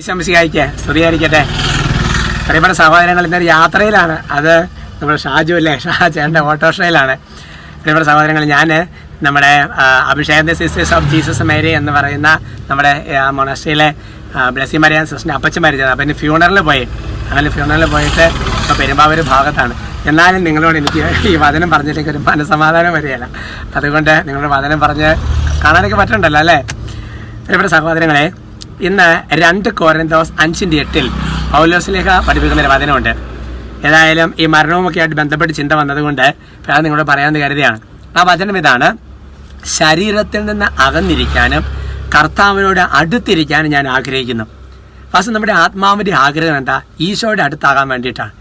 ഈശംസിഹായിക്ക് സ്തുതിയായിരിക്കട്ടെ. പ്രിയപ്പെട്ട സഹോദരങ്ങൾ, ഇന്നൊരു യാത്രയിലാണ്. അത് നമ്മുടെ ഷാജു അല്ലേ, ഷാജേൻ്റെ ഓട്ടോറിക്ഷയിലാണ്. പ്രിയപ്പെട്ട സഹോദരങ്ങൾ, ഞാൻ നമ്മുടെ അഭിഷേകൻ്റെ സിസ്റ്റേഴ്സ് ഓഫ് ജീസസ് മേരി എന്ന് പറയുന്ന നമ്മുടെ മൊണസ്ട്രിയിലെ ബ്ലെസ്സി മരിയാൻ സിസ്റ്ററിൻ്റെ അപ്പച്ചൻ മരിച്ചത്. അപ്പം ഇനി ഫ്യൂണറിൽ പോയി. അങ്ങനെ ഫ്യൂണറിൽ പോയിട്ട് ഇപ്പോൾ പെരുമ്പാവൂർ ഭാഗത്താണ്. എന്നാലും നിങ്ങളോട് എനിക്ക് ഈ വചനം പറഞ്ഞിട്ടേക്ക് ഒരു മനസ്സമാധാനം വരികയില്ല. അതുകൊണ്ട് നിങ്ങളുടെ വചനം പറഞ്ഞ് കാണാനൊക്കെ പറ്റണ്ടല്ലോ അല്ലേ. പ്രിയപ്പെട്ട സഹോദരങ്ങളെ, ഇന്ന് 2 Corinthians 5:8 പൗലോസ്ലീഹ പഠിപ്പിക്കുന്നൊരു വചനമുണ്ട്. ഏതായാലും ഈ മരണവുമൊക്കെ ആയിട്ട് ബന്ധപ്പെട്ട് ചിന്ത വന്നതുകൊണ്ട് അത് നിങ്ങളോട് പറയാമെന്ന് കരുതിയാണ്. ആ വചനം ഇതാണ്: ശരീരത്തിൽ നിന്ന് അകന്നിരിക്കാനും കർത്താവിനോട് അടുത്തിരിക്കാനും ഞാൻ ആഗ്രഹിക്കുന്നു. പക്ഷെ നമ്മുടെ ആത്മാവിൻ്റെ ആഗ്രഹം എന്താ? ഈശോയുടെ അടുത്താകാൻ വേണ്ടിയിട്ടാണ്,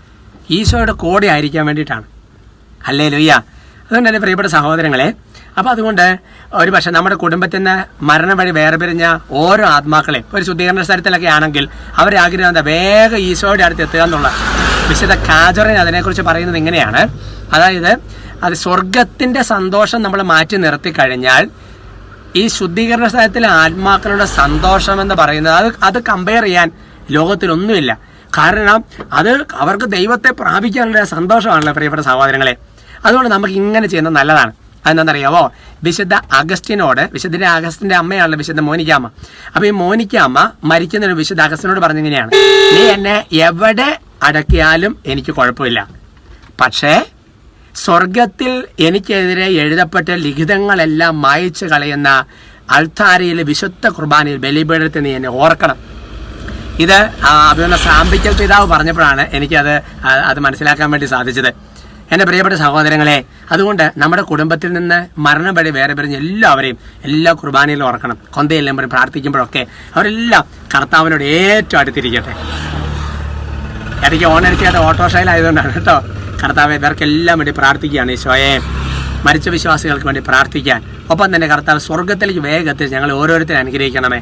ഈശോയുടെ കൂടെ ആയിരിക്കാൻ വേണ്ടിയിട്ടാണ്. ഹല്ലേലൂയ. അതുകൊണ്ട് തന്നെ പ്രിയപ്പെട്ട സഹോദരങ്ങളെ, അപ്പോൾ അതുകൊണ്ട് ഒരു പക്ഷേ നമ്മുടെ കുടുംബത്തിൽ നിന്ന് മരണം വഴി വേറെ പിരിഞ്ഞ ഓരോ ആത്മാക്കളെയും ഒരു ശുദ്ധീകരണ സ്ഥലത്തിലൊക്കെ ആണെങ്കിൽ അവരെ ആഗ്രഹം എന്താ? വേഗം ഈശോയുടെ അടുത്ത് എത്തുക എന്നുള്ള. വിശുദ്ധ കാജറിൻ അതിനെക്കുറിച്ച് പറയുന്നത് ഇങ്ങനെയാണ്: അതായത് അത് സ്വർഗത്തിൻ്റെ സന്തോഷം നമ്മൾ മാറ്റി നിർത്തി കഴിഞ്ഞാൽ ഈ ശുദ്ധീകരണ സ്ഥലത്തിലെ ആത്മാക്കളുടെ സന്തോഷം എന്ന് പറയുന്നത് അത് കമ്പയർ ചെയ്യാൻ ലോകത്തിലൊന്നുമില്ല. കാരണം അത് അവർക്ക് ദൈവത്തെ പ്രാപിക്കാനുള്ള സന്തോഷമാണല്ലോ പ്രിയപ്പെട്ട സഹോദരങ്ങളെ. അതുകൊണ്ട് നമുക്ക് ഇങ്ങനെ ചെയ്യുന്നത് നല്ലതാണ്. അതെന്താണെന്നറിയാമോ? വിശുദ്ധ അഗസ്റ്റിനോട്, വിശുദ്ധ അഗസ്റ്റിൻ്റെ അമ്മയാണല്ലോ വിശുദ്ധ മോനിക്കാമ്മ. അപ്പോൾ ഈ മോനിക്കാമ്മ മരിക്കുന്നതിന് വിശുദ്ധ അഗസ്റ്റിനോട് പറഞ്ഞിങ്ങനെയാണ്: നീ എന്നെ എവിടെ അടക്കിയാലും എനിക്ക് കുഴപ്പമില്ല, പക്ഷേ സ്വർഗത്തിൽ എനിക്കെതിരെ എഴുതപ്പെട്ട ലിഖിതങ്ങളെല്ലാം മായ്ച്ചു കളയുന്ന അൾത്താരയിലെ വിശുദ്ധ കുർബാനയിൽ ബലിപീഠത്തിൽ നീ എന്നെ ഓർക്കണം. ഇത് അഭിനന്ദ സാമ്പിക്കൽ പിതാവ് പറഞ്ഞപ്പോഴാണ് എനിക്കത് മനസ്സിലാക്കാൻ വേണ്ടി സാധിച്ചത്. എൻ്റെ പ്രിയപ്പെട്ട സഹോദരങ്ങളെ, അതുകൊണ്ട് നമ്മുടെ കുടുംബത്തിൽ നിന്ന് മരണം വഴി വേറെ പിരിഞ്ഞ് എല്ലാവരെയും എല്ലാ കുർബാനയിലും ഓർക്കണം. കൊന്തയെല്ലാം പറഞ്ഞ് പ്രാർത്ഥിക്കുമ്പോഴൊക്കെ അവരെല്ലാം കർത്താവിനോട് ഏറ്റവും അടുത്തിരിക്കട്ടെ. ഇടയ്ക്ക് ഓണടിച്ചായിട്ട് ഓട്ടോറിക്ഷയിലായതുകൊണ്ടാണ് കേട്ടോ. കർത്താവ് ഇവർക്കെല്ലാം വേണ്ടി പ്രാർത്ഥിക്കുകയാണ്. ഈശോയെ, മരിച്ച വിശ്വാസികൾക്ക് വേണ്ടി പ്രാർത്ഥിക്കാൻ. ഒപ്പം തന്നെ കർത്താവ് സ്വർഗത്തിലേക്ക് വേഗം എത്തിച്ച് ഞങ്ങൾ ഓരോരുത്തരും അനുഗ്രഹിക്കണമേ.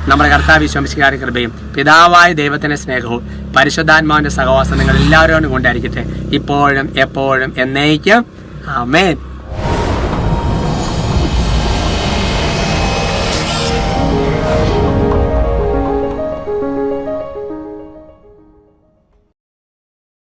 നമ്മുടെ കർത്താവ് ഈശോമിശിഹായുടെ കൃപയും പിതാവായ ദൈവത്തിൻ്റെ സ്നേഹവും പരിശുദ്ധാത്മാവിൻ്റെ സഹവാസം നിങ്ങൾ എല്ലാവരോടും കൊണ്ടായിരിക്കട്ടെ, ഇപ്പോഴും എപ്പോഴും എന്നേക്കും. ആമേൻ.